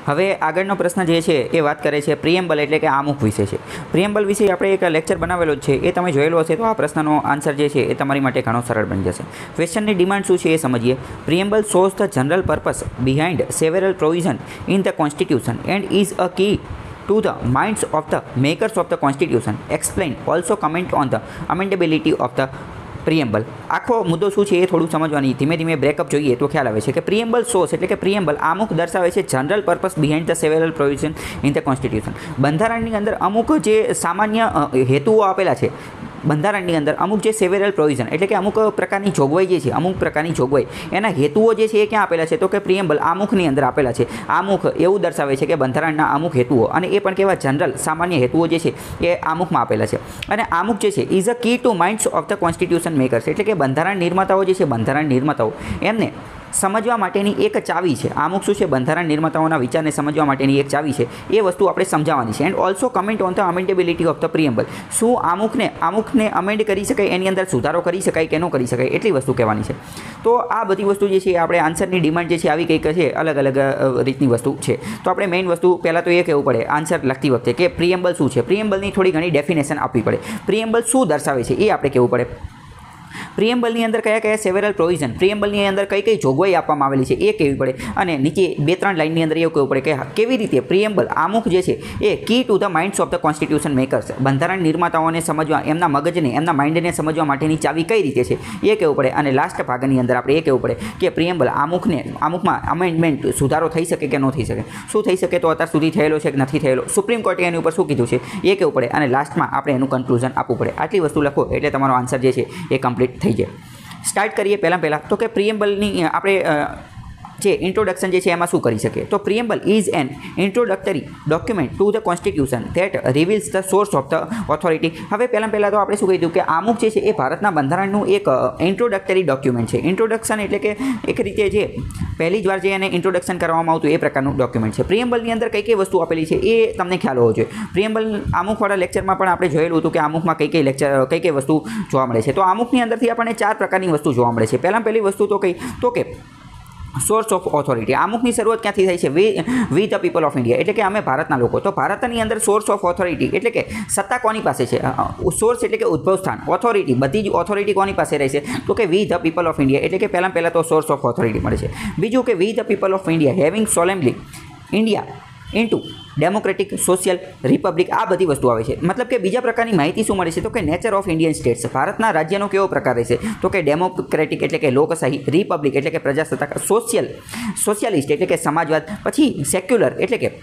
હવે આગળનો પ્રશ્ન જે છે એ વાત કરે છે પ્રિએમ્બલ એટલે કે આમુખ વિશે છે. પ્રિએમ્બલ વિશે આપણે એક લેક્ચર બનાવેલો જ છે, એ તમે જોયેલો હશે તો આ પ્રશ્નનો આન્સર જે છે એ તમારી માટે ઘણો સરળ બની જશે. ક્વેશ્ચનની ડિમાન્ડ શું છે એ સમજીએ. Preamble shows the general purpose behind several provision in the constitution and is a key to the minds of the makers of the constitution. Explain, also comment on the amendability of the પ્રિએમ્બલ. આખો મુદ્દો શું છે એ થોડું સમજવાની ધીમે ધીમે breakup જોઈએ તો ખ્યાલ આવે છે કે પ્રિએમ્બલ સોર્સ એટલે કે પ્રિએમ્બલ આમુખ દર્શાવે છે general purpose behind the several provision in the constitution. બંધારણની અંદર અમુક જે સામાન્ય હેતુઓ આપેલા છે, બંધારણની અંદર અમુક જે સેવરલ પ્રોવિઝન એટલે કે અમુક પ્રકારની જોગવાઈ જે છે, અમુક પ્રકારની જોગવાઈ એના હેતુઓ જે છે એ ક્યાં આપેલા છે તો કે પ્રિએમ્બલ આમુખની અંદર આપેલા છે. આમુખ એવું દર્શાવે છે કે બંધારણના અમુક હેતુઓ, અને એ પણ કેવા જનરલ સામાન્ય હેતુઓ જે છે એ આમુખમાં આપેલા છે. અને આમુખ જે છે is a key to minds of the constitution makers એટલે કે બંધારણ નિર્માતાઓ જે છે, બંધારણ નિર્માતાઓ એમને સમજવા માટેની એક ચાવી છે. આમુખ શું છે? બંધારણ નિર્માતાઓના વિચારને સમજવા માટેની એક ચાવી છે. એ વસ્તુ આપણે સમજાવવાની છે. And also comment on the amendability of the preamble. શું આમુખને અમેન્ડ કરી શકાય, એની અંદર સુધારો કરી શકાય કે ન કરી શકાય, એટલી વસ્તુ કહેવાની છે. તો આ બધી વસ્તુ જે છે આપણે આન્સરની ડિમાન્ડ જે છે આવી કંઈક છે, અલગ અલગ રીતની વસ્તુ છે. તો આપણે મેઇન વસ્તુ પહેલાં તો એ કહેવું પડે આન્સર લખતી વખતે કે પ્રિએમ્બલ શું છે. પ્રિએમ્બલની થોડી ઘણી ડેફિનેશન આપવી પડે. પ્રિએમ્બલ શું દર્શાવે છે એ આપણે કહેવું પડે. પ્રિએમ્બલની અંદર કયા કયા સેવરલ પ્રોવિઝન, પ્રિએમ્બલની અંદર કઈ કઈ જોગવાઈ આપવામાં આવેલી છે એ કહેવી પડે. અને નીચે 2-3 લાઇનની અંદર એવું કહેવું પડે કે કેવી રીતે પ્રિએમ્બલ આમુખ જે છે એ key to the minds of the constitution makers, બંધારણ નિર્માતાઓને સમજવા, એમના મગજને, એમના માઇન્ડને સમજવા માટેની ચાવી કઈ રીતે છે એ કહેવું પડે. અને લાસ્ટ ભાગની અંદર આપણે એ કહેવું પડે કે પ્રિએમ્બલ આમુખમાં અમેન્ડમેન્ટ સુધારો થઈ શકે કે ન થઈ શકે, શું થઈ શકે તો અત્યાર સુધી થયેલો છે કે નથી થયેલો, સુપ્રીમ કોર્ટે એની ઉપર શું કીધું છે એ કહેવું પડે. અને લાસ્ટમાં આપણે એનું કન્ક્લુઝન આપવું પડે. આટલી વસ્તુ લખો એટલે તમારો આન્સર જે છે એ કમ્પ્લીટ થઈ જાય. સ્ટાર્ટ કરીએ પહેલાં તો કે પ્રિએમ્બલની આપણે જે ઇન્ટ્રોડક્શન જે છે એમાં શું કરી શકીએ. તો preamble is an introductory document to the constitution that reveals the source of the authority. હવે પહેલાં તો આપણે શું કીધું કે આમુખ જે છે એ ભારતના બંધારણનું એક ઇન્ટ્રોડક્ટરી ડોક્યુમેન્ટ છે. ઇન્ટ્રોડક્શન એટલે કે એક રીતે જે પહેલી જ વાર જે એને ઇન્ટ્રોડક્શન કરવામાં આવતું એ પ્રકારનું ડોક્યુમેન્ટ છે. પ્રિએમ્બલની અંદર કઈ કઈ વસ્તુ આપેલી છે એ તમને ખ્યાલ હોવો જોઈએ. પ્રિએમ્બલ આમુખવાળા લેક્ચરમાં પણ આપણે જોયેલું હતું કે આમુખમાં કઈ કઈ વસ્તુ જોવા મળે છે. તો આમુખની અંદરથી આપણને 4 પ્રકારની વસ્તુ જોવા મળે છે. પહેલી વસ્તુ તો કે સોર્સ ઓફ ઓથોરિટી. આમુખની શરૂઆત ક્યાંથી થાય છે? વી ધ પીપલ ઓફ ઇન્ડિયા એટલે કે અમે ભારતના લોકો. તો ભારતની અંદર સોર્સ ઓફ ઓથોરિટી એટલે કે સત્તા કોની પાસે છે? સોર્સ એટલે કે ઉદ્ભવ સ્થાન, ઓથોરિટી, બધી જ ઓથોરિટી કોની પાસે રહેશે તો કે we the people of India એટલે કે પહેલાં તો સોર્સ ઓફ ઓથોરિટી મળે છે. બીજું કે we the people of India having solemnly India into democratic social republic. આ બધી વસ્તુ આવે છે. મતલબ કે બીજા પ્રકારની માહિતી શું મળે છે તો કે નેચર ઓફ ઇન્ડિયન સ્ટેટ્સ, ભારતના રાજ્યનો કેવો પ્રકાર રહેશે તો કે ડેમોક્રેટિક એટલે કે લોકશાહી, રિપબ્લિક એટલે કે પ્રજાસત્તાક, સોશિયલિસ્ટ એટલે કે સમાજવાદ, પછી સેક્યુલર એટલે કે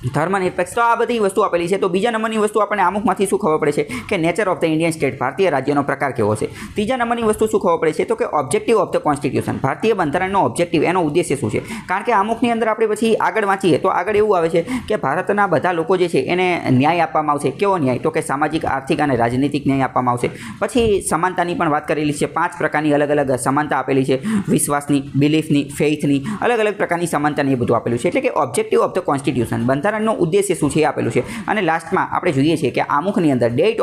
ધર્મનિરપેક્ષ. તો આ બધી વસ્તુ આપેલી છે. તો બીજા નંબરની વસ્તુ આપણને આમુખમાંથી શું ખબર પડે છે કે nature of the Indian state, ભારતીય રાજ્યનો પ્રકાર કેવો છે. ત્રીજા નંબરની વસ્તુ શું ખબર પડે છે તો કે ઓબ્જેક્ટિવ ઓફ ધ કોન્સ્ટિટ્યુશન, ભારતીય બંધારણનો ઓબ્જેક્ટિવ, એનો ઉદ્દેશ્ય શું છે. કારણ કે આમુખની અંદર આપણે પછી આગળ વાંચીએ તો આગળ એવું આવે છે કે ભારતના બધા લોકો જે છે એને ન્યાય આપવામાં આવશે. કેવો ન્યાય તો કે સામાજિક, આર્થિક અને રાજનીતિક ન્યાય આપવામાં આવશે. પછી સમાનતાની પણ વાત કરેલી છે. 5 પ્રકારની અલગ અલગ સમાનતા આપેલી છે. વિશ્વાસની, બિલીફની, ફેઇથની, અલગ અલગ પ્રકારની સમાનતાની એ બધું આપેલું છે. એટલે કે ઓબ્જેક્ટિવ ઓફ ધ કોન્સ્ટિટ્યુશન, બંધારણનો ઉદ્દેશ્ય શું છે એ આપેલું છે. અને લાસ્ટમાં આપણે જોઈએ છીએ કે આમુખની અંદર ડેટ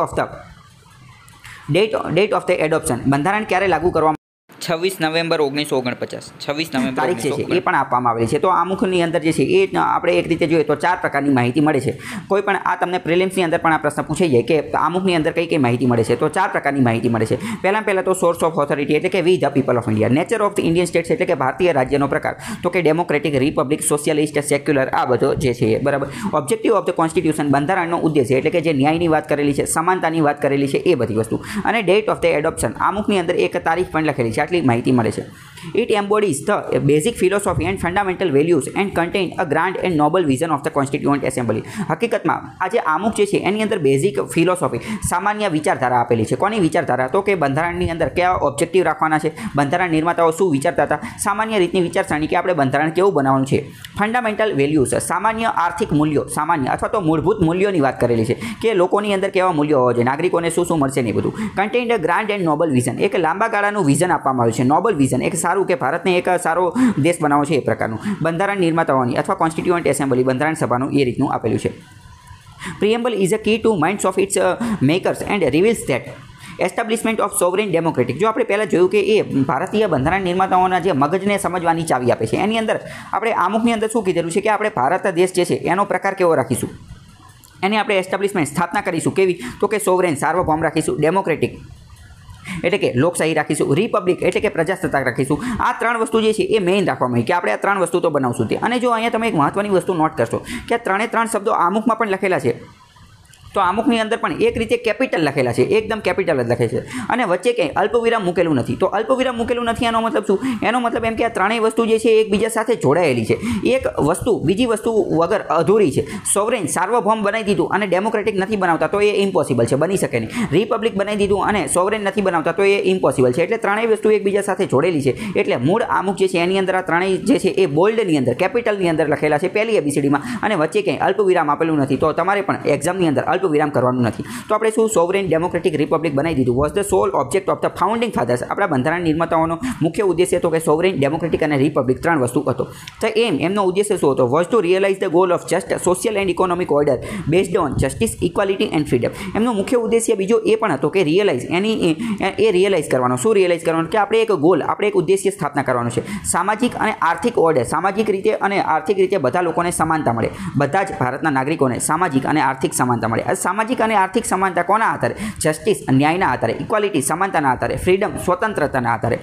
ઓફ ધ એડોપ્શન, બંધારણ ક્યારે લાગુ કરવામાં 26 નવેમ્બર 1949, 26 નવેમ્બર તારીખ છે એ પણ આપવામાં આવેલી છે. તો આમુખની અંદર જે છે એ આપણે એક રીતે જોઈએ તો 4 પ્રકારની માહિતી મળે છે. કોઈ પણ આ તમને પ્રિલિમ્સની અંદર પણ આ પ્રશ્ન પૂછાઈ જાય કે આમુખની અંદર કઈ માહિતી મળે છે. તો 4 પ્રકારની માહિતી મળે છે. પહેલાં તો સોર્સ ઓફ ઓથોરિટી એટલે કે we the people of India, nature of the Indian states એટલે કે ભારતીય રાજ્યનો પ્રકાર, તો કે ડેમોક્રેટિક, રિપબ્લિક, સોશિયલિસ્ટ, સેક્યુલર, આ બધો જે છે બરાબર. ઓબ્જેક્ટિવ ઓફ ધ કોન્સ્ટિટ્યુશન, બંધારણનો ઉદ્દેશ્ય એટલે કે જે ન્યાયની વાત કરેલી છે, સમાનતાની વાત કરેલી છે, એ બધી વસ્તુ. અને ડેટ ઓફ ધ એડોપ્શન, આમુખની અંદર એક તારીખ પણ લખેલી છે. આટલી માહિતી મળે છે. It embodies the basic philosophy and fundamental values and contain a grand and noble vision of the Constituent Assembly. હકીકતમાં આ જે આમુખ જે છે એની અંદર બેઝિક ફિલોસોફી, સામાન્ય વિચારધારા આપેલી છે. કોની વિચારધારા તો કે બંધારણની અંદર કેવા ઓબ્જેક્ટિવ રાખવાના છે, બંધારણ નિર્માતાઓ શું વિચારતા હતા, સામાન્ય રીતની વિચારસરણી કે આપણે બંધારણ કેવું બનાવવાનું છે. ફંડામેન્ટલ વેલ્યુઝ, સામાન્ય આર્થિક મૂલ્યો, સામાન્ય અથવા તો મૂળભૂત મૂલ્યોની વાત કરેલી છે કે લોકોની અંદર કેવા મૂલ્યો હોવા જોઈએ, નાગરિકોને શું મળશે ને બધું. કન્ટેઇન્ડ અ ગ્રાન્ડ એન્ડ નોબલ વિઝન, એક લાંબા ગાળાનું વિઝન આપવામાં આવ્યું છે. નોબલ વિઝન એક સારું કે ભારતને એક સારો દેશ બનાવવો છે એ પ્રકારનું. બંધારણ નિર્માતાઓની અથવા કોન્સ્ટિટ્યુઅન્ટ એસેમ્બલી, બંધારણ સભાનું એ રીતનું આપેલું છે. Preamble is a key to minds of its makers and reveals that establishment of sovereign democratic, જો આપણે પહેલાં જોયું કે એ ભારતીય બંધારણ નિર્માતાઓના જે મગજને સમજવાની ચાવી આપે છે, એની અંદર આપણે આમુખની અંદર શું કીધેલું છે કે આપણે ભારત દેશ જે છે એનો પ્રકાર કેવો રાખીશું, એની આપણે એસ્ટાબ્લિશમેન્ટ સ્થાપના કરીશું કેવી, તો કે સોવરેન સાર્વભૌમ રાખીશું, ડેમોક્રેટિક એટલે કે લોકશાહી રાખીશું, રિપબ્લિક એટલે કે પ્રજાસત્તાક રાખીશું. આ ત્રણ વસ્તુ જે છે એ મેઇન રાખવામાં આવી કે આપણે આ ત્રણ વસ્તુ તો બનાવશું તે. અને જો અહીંયા તમે એક મહત્વની વસ્તુ નોટ કરશો કે આ ત્રણે ત્રણ શબ્દો આમુખમાં પણ લખેલા છે, તો આમુખની અંદર પણ એક રીતે કેપિટલ લખેલા છે, એકદમ કેપિટલ જ લખે છે, અને વચ્ચે કંઈ અલ્પવિરામ મૂકેલું નથી. તો અલ્પવિરામ મૂકેલું નથી એનો મતલબ શું? એનો મતલબ એમ કે આ ત્રણેય વસ્તુ જે છે એકબીજા સાથે જોડાયેલી છે. એક વસ્તુ બીજી વસ્તુ વગર અધૂરી છે. સોવરેન સાર્વભૌમ બનાવી દીધું અને ડેમોક્રેટિક નથી બનાવતા તો એ ઇમ્પોસિબલ છે, બની શકે નહીં. રિપબ્લિક બનાવી દીધું અને સોવરેન નથી બનાવતા તો એ ઇમ્પોસિબલ છે. એટલે ત્રણેય વસ્તુ એકબીજા સાથે જોડેલી છે. એટલે મૂળ આમુખ જે છે એની અંદર આ ત્રણેય જે છે એ બોલ્ડની અંદર કેપિટલની અંદર લખેલા છે પહેલી એબીસીડીમાં, અને વચ્ચે કંઈ અલ્પવિરામ આપેલું નથી. તો તમારે પણ એક્ઝામની અંદર અલ્પવિરામ કરવાનું નથી. તો આપણે શું સોવરેન ડેમોક્રેટિક રિપબ્લિક બનાવી દીધું. Was the sole object of the founding fathers, આપણા બંધારણ નિર્માતાઓનો મુખ્ય ઉદ્દેશ્ય તો કે સોવરેન ડેમોક્રેટિક અને રિપબ્લિક ત્રણ વસ્તુ હતો. તો એમનો ઉદ્દેશ્ય શું હતો? Was to realise the goal of just social and economic order based on justice, equality and freedom. એમનો મુખ્ય ઉદ્દેશ્ય બીજો એ પણ હતો કે રિયલાઇઝ કરવાનો. શું રિયલાઇઝ કરવાનું? કે આપણે એક ગોલ, આપણે એક ઉદ્દેશ્ય સ્થાપના કરવાનું છે. સામાજિક અને આર્થિક ઓર્ડર, સામાજિક રીતે અને આર્થિક રીતે બધા લોકોને સમાનતા મળે, બધા જ ભારતના નાગરિકોને સામાજિક અને આર્થિક સમાનતા મળે. સામાજિક અને આર્થિક સમાનતા કોના આધારે? જસ્ટિસ ન્યાયના આધારે, ઇક્વાલિટી સમાનતાના આધારે, ફ્રીડમ સ્વતંત્રતાના આધારે.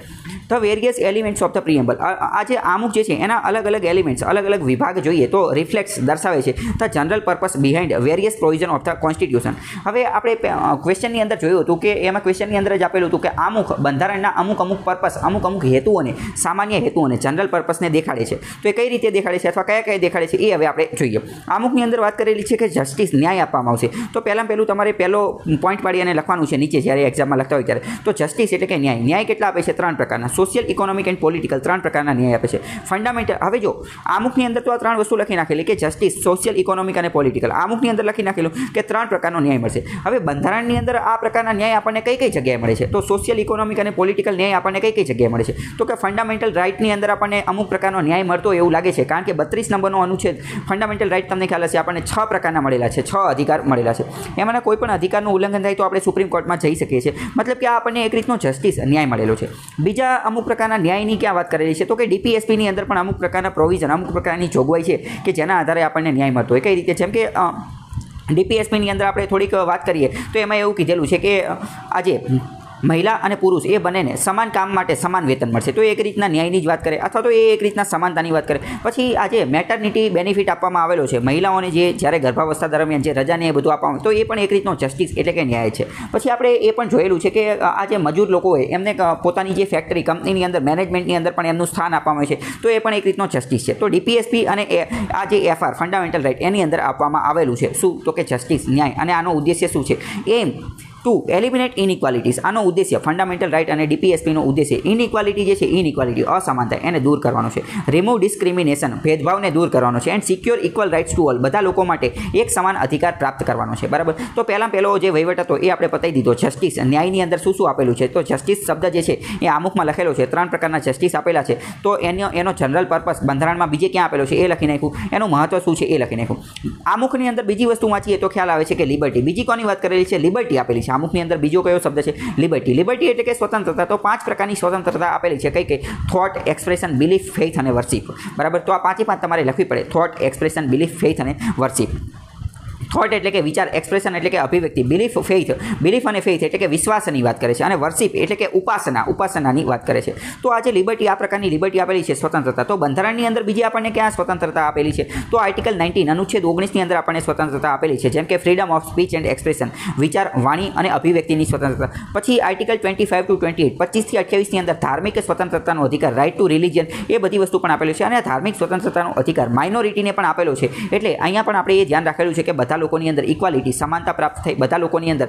The various elements of the preamble, આ જે આમુખ જે છે એના અલગ અલગ એલિમેન્ટ્સ, અલગ અલગ વિભાગ જોઈએ તો રિફ્લેક્ટ્સ દર્શાવે છે the general purpose behind various provision of the constitution. હવે આપણે ક્વેશ્ચનની અંદર જોયું હતું કે એમાં ક્વેશ્ચનની અંદર જ આપેલું હતું કે આમુખ બંધારણના અમુક પર્પસ, અમુક હેતુઓને, સામાન્ય હેતુઓને, જનરલ પર્પસને દેખાડે છે. તો એ કઈ રીતે દેખાડે છે અથવા કયા દેખાડે છે એ હવે આપણે જોઈએ. આમુખની અંદર વાત કરેલી છે કે જસ્ટિસ, ન્યાય આપવામાં આવશે. તો પહેલું તમારે પહેલો પોઈન્ટ પાડી અને લખવાનું છે નીચે જ્યારે એક્ઝામમાં લખતા હોય ત્યારે. તો જસ્ટિસ એટલે કે ન્યાય. ન્યાય કેટલા આપે છે? ત્રણ પ્રકારના. સોશિયલ, ઇકોનોમિક એન્ડ પોલિટિકલ, ત્રણ પ્રકારના ન્યાય આપે છે. ફંડામેન્ટલ, હવે જો આમુખની અંદર તો આ ત્રણ વસ્તુ લખી નાખેલી કે જસ્ટિસ, સોશિયલ, ઇકોનોમિક અને પોલિટિકલ. આમુખની અંદર લખી નાખેલું કે ત્રણ પ્રકારનો ન્યાય મળશે. હવે બંધારણની અંદર આ પ્રકારના ન્યાય આપણને કઈ જગ્યાએ મળે છે? તો સોશિયલ, ઇકોનોમિક અને પોલિટિકલ ન્યાય આપણને કઈ જગ્યાએ મળે છે? તો કે ફંડામેન્ટલ રાઇટની અંદર આપણને અમુક પ્રકારનો ન્યાય મળતો એવું લાગે છે, કારણ કે 32 નંબરનો અનુચ્છેદ ફંડામેન્ટલ રાઇટ તમને ખ્યાલ હશે આપણને 6 પ્રકારના મળેલા છે, 6 અધિકાર મળેલા છે. એમાંના કોઈ પણ અધિકારનું ઉલ્લંઘન થાય તો આપણે સુપ્રીમ કોર્ટમાં જઈ શકીએ છીએ. મતલબ કે આ આપણને એક રીતનો જસ્ટિસ, ન્યાય મળેલો છે. બીજા અમુક પ્રકારના ન્યાયની ક્યાં વાત કરેલી છે? તો કે ડીપીએસપીની અંદર પણ અમુક પ્રકારના પ્રોવિઝન, અમુક પ્રકારની જોગવાઈ છે કે જેના આધારે આપણને ન્યાય મળતો હોય. કઈ રીતે? જેમ કે ડીપીએસપીની અંદર આપણે થોડીક વાત કરીએ તો એમાં એવું કીધેલું છે કે આજે મહિલા અને પુરુષ એ બંનેને સમાન કામ માટે સમાન વેતન મળશે. તો એક રીતના ન્યાયની જ વાત કરે, અથવા તો એ એક રીતના સમાનતાની વાત કરે. પછી આજે મેટર્નિટી બેનિફિટ આપવામાં આવેલો છે મહિલાઓને, જે જ્યારે ગર્ભાવસ્થા દરમિયાન જે રજાને એ બધું આપવામાં, તો એ પણ એક રીતનો જસ્ટિસ એટલે કે ન્યાય છે. પછી આપણે એ પણ જોયેલું છે કે આ જે મજૂર લોકો હોય એમને પોતાની જે ફેક્ટરી, કંપનીની અંદર, મેનેજમેન્ટની અંદર પણ એમનું સ્થાન આપવામાં આવે છે. તો એ પણ એક રીતનો જસ્ટિસ છે. તો ડીપીએસપી અને આ જે એફઆર ફંડામેન્ટલ રાઇટ એની અંદર આપવામાં આવેલું છે શું? તો કે જસ્ટિસ, ન્યાય. અને આનો ઉદ્દેશ્ય શું છે? એમ ટુ એલિમિનેટ ઇનઇક્વાલિટીઝ. આનો ઉદ્દેશ્ય ફંડામેન્ટલ રાઇટ અને ડીપીએસપીનો ઉદ્દેશ્ય ઇનઇક્વાલિટી જે છે, ઇનઇક્વાલિટી, અસમાનતા, એને દૂર કરવાનો છે. રિમૂવ ડિસ્ક્રિમિનેશન, ભેદભાવને દૂર કરવાનો છે. And secure equal rights to all, બધા લોકો માટે એક સમાન અધિકાર પ્રાપ્ત કરવાનો છે. બરાબર. તો પહેલો જે વહીવટ હતો એ આપણે પતાવી દીધો. જસ્ટિસ, ન્યાયની અંદર શું આપેલું છે? તો જસ્ટિસ શબ્દ જે છે એ આમુખમાં લખેલો છે. ત્રણ પ્રકારના જસ્ટિસ આપેલા છે. તો એનો જનરલ પર્પસ બંધારણમાં બીજે ક્યાં આપેલો છે એ લખી નાખ્યું. એનું મહત્વ શું છે એ લખી નાખ્યું. આમુખની અંદર બીજી વસ્તુ વાંચીએ તો ખ્યાલ આવે છે કે લિબર્ટી. બીજી કોની વાત કરેલી છે? લિબર્ટી આપેલી છે. આમુખની અંદર બીજો કયો શબ્દ છે? લિબર્ટી. લિબર્ટી એટલે કે સ્વતંત્રતા. તો 5 પ્રકારની સ્વતંત્રતા આપેલી છે. કઈ? થોટ, એક્સપ્રેશન, બિલીફ, ફેથ અને વર્શિપ. બરાબર. તો આ 5 તમારે લખવી પડે. થોટ, એક્સપ્રેશન, બિલીફ, ફેથ અને વર્શિપ. થોટ એટલે કે વિચાર, એક્સપ્રેશન એટલે કે અભિવ્યક્તિ, બિલીફ અને ફેથ એટલે કે વિશ્વાસની વાત કરે છે, અને વર્શિપ એટલે કે ઉપાસનાની વાત કરે છે. તો આ જે લિબર્ટી, આ પ્રકારની લિબર્ટી આપેલી છે, સ્વતંત્રતા. તો બંધારણની અંદર બીજી આપણને ક્યાં સ્વતંત્રતા આપેલી છે? તો આર્ટિકલ 19 અનુચ્છેદ 19ની અંદર આપણને સ્વતંત્રતા આપેલી છે. જેમ કે freedom of speech and expression, વિચાર, વાણી અને અભિવ્યક્તિની સ્વતંત્રતા. પછી આર્ટિકલ 25 to 28, 25 થી 28ની અંદર ધાર્મિક સ્વતંત્રતાનો અધિકાર, રાઇટ ટુ રિલિજન, એ બધી વસ્તુ પણ આપેલી છે. અને આ ધાર્મિક સ્વતંત્રતાનો અધિકાર માઇનોરિટીને પણ આપેલો છે. એટલે અહીંયા પણ આપણે એ ધ્યાન રાખેલું છે કે બધા લોકોની અંદર ઇક્વાલિટી, સમાનતા પ્રાપ્ત થઈ, બધા લોકોની અંદર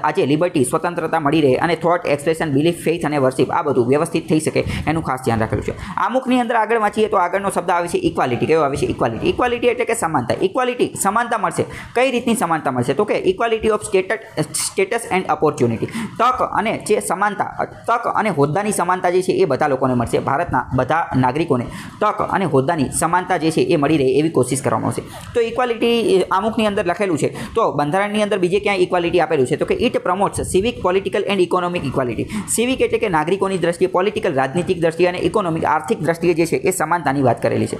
આજે લિબર્ટી, સ્વતંત્રતા મળી રહે, અને થોટ, એક્સપ્રેશન, બિલીફ, ફેથ અને વર્શિપ આ બધું વ્યવસ્થિત થઈ શકે એનું ખાસ ધ્યાન રાખેલું છે. આમુખની અંદર આગળ વાંચીએ તો આગળનો શબ્દ આવે છે ઇક્વાલિટી. કયો આવે છે? ઇક્વાલિટી. ઇક્વાલિટી એટલે કે સમાનતા. ઇક્વાલિટી, સમાનતા મળશે. કઈ રીતની સમાનતા મળશે? તો કે equality of status and opportunity. તક અને જે સમાનતા, તક અને હોદ્દાની સમાનતા જે છે એ બધા લોકોને મળશે. ભારતના બધા નાગરિકોને તક અને હોદ્દાની સમાનતા જે છે એ મળી રહે એવી કોશિશ કરવામાં આવશે. તો ઇક્વાલિટી આમુખની અંદર અંદર લખેલું છે તો બંધારણની અંદર બીજે ક્યાં ઇક્વાલિટી આપેલું છે તો કે it promotes civic political and economic equality. Civic એટલે કે નાગરિકોની દ્રષ્ટિએ, પોલિટિકલ રાજનીતિક દ્રષ્ટિએ અને ઇકોનોમિક આર્થિક દ્રષ્ટિએ જે છે એ સમાનતાની વાત કરેલી છે.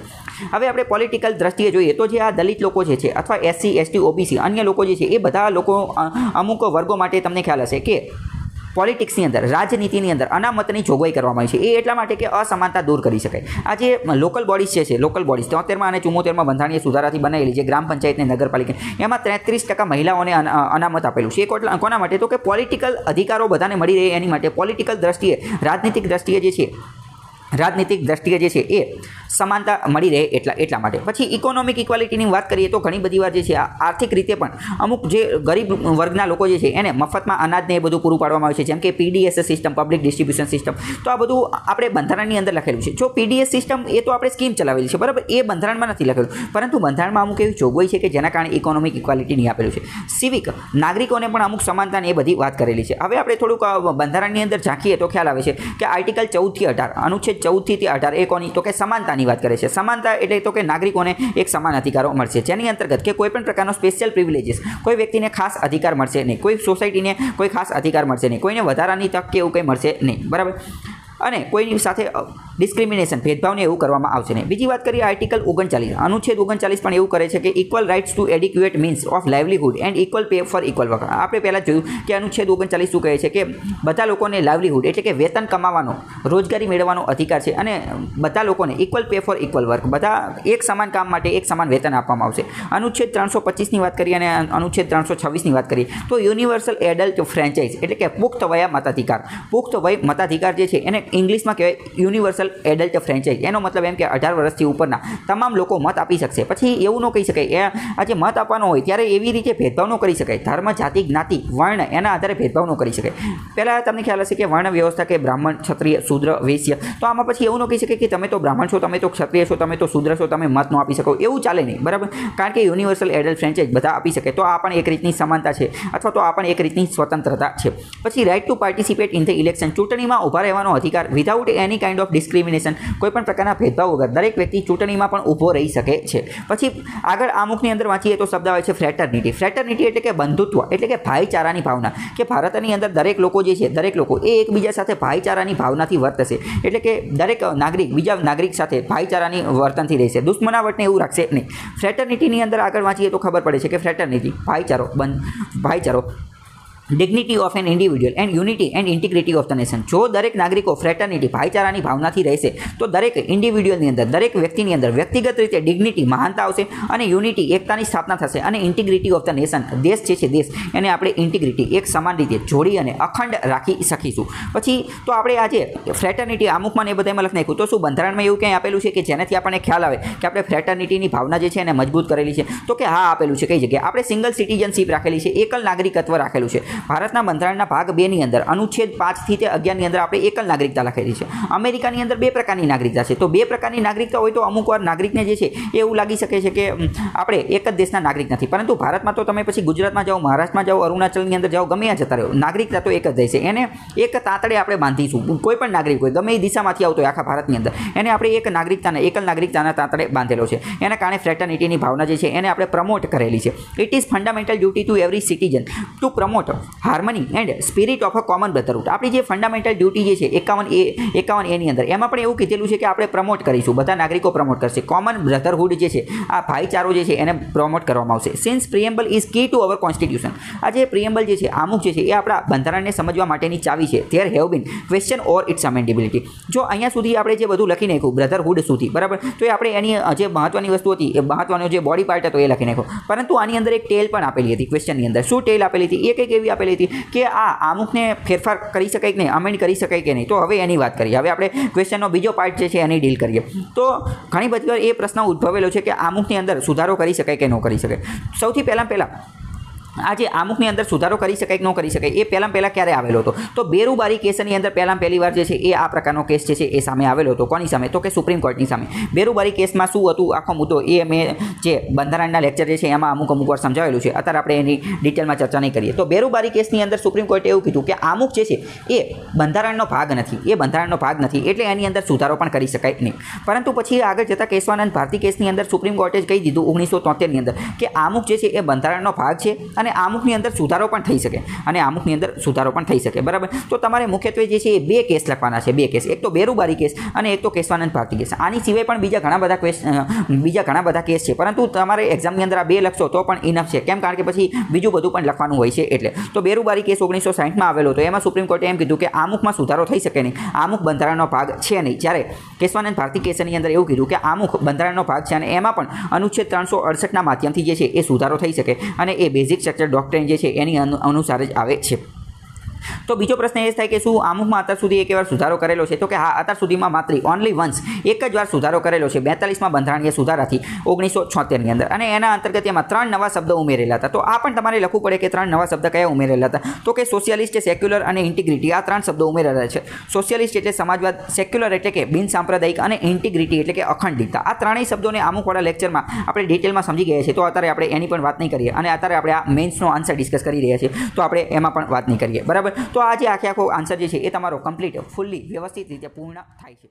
હવે આપણે પોલિટિકલ દ્રષ્ટિએ જોઈએ તો જે આ દલિત લોકો જે છે અથવા SC ST OBC અન્ય લોકો જે છે એ બધા લોકો અમુક વર્ગો માટે તમને ખ્યાલ હશે કે પોલિટિક્સની અંદર, રાજનીતિની અંદર અનામતની જોગવાઈ કરવામાં આવી છે. એ એટલા માટે કે અસમાનતા દૂર કરી શકાય. આ જે લોકલ બોડીઝ છે લોકલ બોડીઝ 73માં અને 74માં બંધારણીય સુધારાથી બનાવેલી જે ગ્રામ પંચાયત અને નગરપાલિકા, એમાં 33% મહિલાઓને અનામત આપેલું છે. એ કોના માટે તો કે પોલિટિકલ અધિકારો બધાને મળી રહે એની માટે. પોલિટિકલ દ્રષ્ટિએ, રાજનીતિક દ્રષ્ટિએ જે છે એ સમાનતા મળી રહે એટલા માટે. પછી ઇકોનોમિક ઇક્વાલિટીની વાત કરીએ તો ઘણી બધી વાર જે છે આર્થિક રીતે પણ અમુક જે ગરીબ વર્ગના લોકો જે છે એને મફતમાં અનાજને એ બધું પૂરું પાડવામાં આવે છે, જેમ કે PDS system, public distribution system. તો આ બધું આપણે બંધારણની અંદર લખેલું છે. જો PDS સિસ્ટમ એ તો આપણે સ્કીમ ચલાવેલી છે, બરાબર, એ બંધારણમાં નથી લખેલું, પરંતુ બંધારણમાં અમુક એવી જોગવાઈ છે કે જેના કારણે ઇકોનોમિક ઇક્વાલિટી નહીં આપેલું છે. સિવિક, નાગરિકોને પણ અમુક સમાનતાની એ બધી વાત કરેલી છે. હવે આપણે થોડુંક બંધારણની અંદર ઝાંકીએ તો ખ્યાલ આવે છે કે આર્ટિકલ 14 થી 18, અનુચ્છેદ 14 થી 18 એ કોની તો કે સમાનતાની વાત કરે છે. સમાનતા એટલે તો કે નાગરિકોને એક સમાન અધિકારો મળશે, જેની અંતર્ગત કે કોઈ પણ પ્રકારનો સ્પેશિયલ પ્રિવિલેજીસ, કોઈ વ્યક્તિને ખાસ અધિકાર મળશે નહીં, કોઈ સોસાયટીને કોઈ ખાસ અધિકાર મળશે નહીં, કોઈને વધારાની તક કે એવું કંઈ મળશે નહીં, બરાબર, અને કોઈની સાથે ડિસ્ક્રિમિનેશન, ભેદભાવને એવું કરવામાં આવશે નહીં. બીજી વાત કરીએ આર્ટિકલ 39, અનુચ્છેદ 39 પણ એવું કરે છે કે equal rights to adequate means of livelihood and equal pay for equal work. આપણે પહેલાં જોયું કે અનુચ્છેદ 39 શું કહે છે કે બધા લોકોને લાઇવલીહુડ એટલે કે વેતન કમાવાનો, રોજગારી મેળવવાનો અધિકાર છે અને બધા લોકોને equal pay for equal work, બધા એક સમાન કામ માટે એક સમાન વેતન આપવામાં આવશે. અનુચ્છેદ 325ની વાત કરીએ અને અનુચ્છેદ 326ની વાત કરીએ તો યુનિવર્સલ એડલ્ટ ફ્રેન્ચાઇઝ એટલે કે પુખ્ત વય મતાધિકાર. પુખ્ત વય મતાધિકાર જે છે એને ઇંગ્લિશમાં કહેવાય યુનિવર્સલ એડલ્ટ ફ્રેન્ચાઇઝ. એનો મતલબ એમ કે 18 વર્ષથી ઉપરના તમામ લોકો મત આપી શકશે. પછી એવું ન કહી શકાય આ જે મત આપવાનો હોય ત્યારે એવી રીતે ભેદભાવ ન કરી શકાય. ધર્મ, જાતિ, જ્ઞાતિ, વર્ણ એના આધારે ભેદભાવ ન કરી શકાય. પહેલાં તમને ખ્યાલ હશે કે વર્ણ વ્યવસ્થા કે બ્રાહ્મણ, ક્ષત્રિય, શૂદ્ર, વૈશ્ય, તો આમાં પછી એવું ન કહી શકાય કે તમે તો બ્રાહ્મણ છો, તમે તો ક્ષત્રિય છો, તમે તો શૂદ્ર છો, તમે મત ન આપી શકો, એવું ચાલે નહીં, બરાબર, કારણ કે યુનિવર્સલ એડલ્ટ ફ્રેન્ચાઇઝ બધા આપી શકે. તો આ પણ એક રીતની સમાનતા છે અથવા તો આ પણ એક રીતની સ્વતંત્રતા છે. પછી right to participate in the election, ચૂંટણીમાં ઊભા રહેવાનો અધિકાર without any kind of discrimination, કોઈ પણ પ્રકારના ભેદભાવ વગર દરેક વ્યક્તિ ચૂંટણીમાં પણ ઊભો રહી શકે છે. પછી આગળ આમુખની અંદર વાંચીએ તો શબ્દ આવે છે ફ્રેટર્નિટી. ફ્રેટર્નિટી એટલે કે બંધુત્વ એટલે કે ભાઈચારાની ભાવના, કે ભારતની અંદર દરેક લોકો જે છે દરેક લોકો એ એકબીજા સાથે ભાઈચારાની ભાવનાથી વર્તશે. એટલે કે દરેક નાગરિક બીજા નાગરિક સાથે ભાઈચારાની વર્તનથી રહેશે, દુશ્મનાવટને એવું રાખશે નહીં. ફ્રેટર્નિટીની અંદર આગળ વાંચીએ તો ખબર પડે છે કે ફ્રેટર્નિટી ભાઈચારો dignity of an individual and unity and integrity of the nation. જો દરેક નાગરિકો ફ્રેટર્નિટી ભાઈચારાની ભાવનાથી રહેશે તો દરેક ઇન્ડિવિડ્યુઅલની અંદર, દરેક વ્યક્તિની અંદર વ્યક્તિગત રીતે ડિગ્નિટી, મહાનતા આવશે અને યુનિટી, એકતાની સ્થાપના થશે અને ઇન્ટિગ્રિટી ઓફ ધ નેશન, દેશ જે છે દેશ, એને આપણે ઇન્ટિગ્રિટી એક સમાન રીતે જોડી અને અખંડ રાખી શકીશું. પછી તો આપણે આજે ફ્રેટર્નિટી અમુકમાં એ બધામાં લખી નાખ્યું. તો શું બંધારણમાં એવું કંઈ આપેલું છે કે જેનાથી આપણને ખ્યાલ આવે કે આપણે ફ્રેટર્નિટીની ભાવના જે છે એને મજબૂત કરેલી છે? તો કે હા, આપેલું છે. કઈ જગ્યાએ? આપણે સિંગલ સિટીઝનશીપ રાખેલી છે, એકલ નાગરિકત્વ રાખેલું છે. ભારતના બંધારણના ભાગ 2 ની અંદર અનુચ્છેદ 5 થી 11 ની અંદર આપણે એકલ નાગરિકતા લખેલી છે. અમેરિકાની અંદર 2 પ્રકારની નાગરિકતા છે. તો 2 પ્રકારની નાગરિકતા હોય તો અમુક વાર નાગરિકને જે છે એવું લાગી શકે છે કે આપણે એક જ દેશના નાગરિક નથી, પરંતુ ભારતમાં તો તમે પછી ગુજરાતમાં જાઓ, મહારાષ્ટ્રમાં જાઓ, અરુણાચલની અંદર જાઓ, ગમે ત્યાં જતા રહો, નાગરિકતા તો એક જ રહેશે. એને એક તાતડે આપણે બાંધીશું. કોઈ પણ નાગરિક હોય, ગમે એ દિશામાંથી આવતો હોય આખા ભારતની અંદર, એને આપણે એક નાગરિકતાને, એકલ નાગરિકતાના તાતડે બાંધેલો છે. એના કારણે ફ્રેટર્નિટીની ભાવના જે છે એને આપણે પ્રમોટ કરેલી છે. It is fundamental duty to every citizen to promote harmony and spirit of a common brotherhood. આપણી જે ફંડામેન્ટલ ડ્યુટી જે છે 51A ની અંદર એમાં પણ એવું કીધેલું છે કે આપણે પ્રમોટ કરીશું, બધા નાગરિકો પ્રમોટ કરશે. કોમન બ્રધરહુડ જે છે, આ ભાઈચારો જે છે એને પ્રમોટ કરવામાં આવશે. Since preamble is key to our constitution. આ જે પ્રિએમ્બલ જે છે, આમુખ જે છે, એ આપણા બંધારણને સમજવા માટેની ચાવી છે. There have been question or its amendability. જો અહીંયા સુધી આપણે જે બધું લખી નાખ્યું બ્રધરહુડ સુધી, બરાબર, તો એ આપણે એની જે મહત્વની વસ્તુ હતી, એ મહત્વનો જે બોડી પાર્ટ હતો એ લખી નાખ્યો. પરંતુ આની અંદર એક ટેલ પણ આપેલી હતી ક્વેશ્ચનની અંદર. શું ટેલ આપેલી હતી? એ કંઈક એવી આપેલી હતી કે આ આમુખને ફેરફાર કરી શકાય કે નહીં, અમેન્ડ કરી શકાય કે નહીં. તો હવે એની વાત કરીએ. હવે આપણે ક્વેશ્ચનનો બીજો પાર્ટ જે છે એની ડીલ કરીએ. તો ઘણી બધી વાર એ પ્રશ્ન ઉદ્ભવેલો છે કે આમુખની અંદર સુધારો કરી શકાય કે ન કરી શકાય. સૌથી પહેલાં આજે આમુખની અંદર સુધારો કરી શકાય કે ન કરી શકાય એ પહેલાં ક્યારે આવેલો હતો તો બેરુબારી કેસની અંદર પહેલી વાર જે છે એ આ પ્રકારનો કેસ જે છે એ સામે આવેલો હતો. કોની સામે? તો કે સુપ્રીમ કોર્ટની સામે. બેરુબારી કેસમાં શું હતું આખો મુદ્દો એ મેં જે બંધારણના લેક્ચર જે છે એમાં અમુક વાર સમજાવેલું છે. અત્યારે આપણે એની ડિટેલમાં ચર્ચા નહીં કરીએ. તો બેરુબારી કેસની અંદર સુપ્રીમ કોર્ટે એવું કીધું કે આમુખ જે છે એ બંધારણનો ભાગ નથી એટલે એની અંદર સુધારો પણ કરી શકાય નહીં. પરંતુ પછી આગળ જતા કેશવાનંદ ભારતી કેસની અંદર સુપ્રીમ કોર્ટે કહી દીધું 1973ની અંદર કે આમુખ જે છે એ બંધારણનો ભાગ છે અને આમુખની અંદર સુધારો પણ થઈ શકે બરાબર. તો તમારે મુખ્યત્વે જે છે એ બે કેસ લખવાના છે, બે કેસ, એક તો બેરુબારી કેસ અને એક તો કેશવાનંદ ભારતી કેસ. આની સિવાય પણ બીજા ઘણા બધા કેસ છે, પરંતુ તમારે એક્ઝામની અંદર આ બે લખશો તો પણ ઇનફ છે. કેમ? કારણ કે પછી બીજું બધું પણ લખવાનું હોય છે એટલે. તો બેરુબારી કેસ 1960માં આવેલો હતો. એમાં સુપ્રીમ કોર્ટે એમ કીધું કે આમુખમાં સુધારો થઈ શકે નહીં, આમુખ બંધારણનો ભાગ છે નહીં. જ્યારે કેશવાનંદ ભારતી કેસની અંદર એવું કીધું કે આમુખ બંધારણનો ભાગ છે અને એમાં પણ અનુચ્છેદ 368ના માધ્યમથી જે છે એ સુધારો થઈ શકે અને એ બેઝિક સ્ટ્રક્ચર ડોક્ટ્રીન જે છે એની અનુસાર જ આવે છે. તો બીજો પ્રશ્ન એ થાય કે શું આમુખમાં અત્યાર સુધી એક વાર સુધારો કરેલો છે? તો કે હા, અત્યાર સુધીમાં માત્ર ઓનલી વન્સ એક જ વાર સુધારો કરેલો છે 42માં બંધારણીય સુધારાથી 1976ની અંદર, અને એના અંતર્ગત એમાં 3 નવા શબ્દ ઉમેરેલા હતા. તો આ પણ તમારે લખવું પડે કે 3 નવા શબ્દ કયા ઉમેરેલા હતા? તો કે સોશિયાલિસ્ટ, સેક્યુલર અને ઇન્ટિગ્રિટી, આ 3 શબ્દો ઉમેરેલા છે. સોશિયાલિસ્ટ એટલે સમાજવાદ, સેક્યુલર એટલે કે બિન સાંપ્રદાયિક અને ઇન્ટિગ્રિટી એટલે કે અખંડિતતા. આ ત્રણેય શબ્દોને આમુખવાળા લેક્ચરમાં આપણે ડિટેલમાં સમજી ગયા છે. તો અત્યારે આપણે એની પણ વાત નહીં કરીએ અને અત્યારે આપણે આ મેન્સનો આન્સર ડિસ્કસ કરી રહ્યા છીએ, તો આપણે એમાં પણ વાત નહીં કરીએ બરાબર. તો આજે આખો આન્સર જે છે એ તમારો કમ્પ્લીટ ફૂલ્લી વ્યવસ્થિત રીતે પૂર્ણ થાય છે.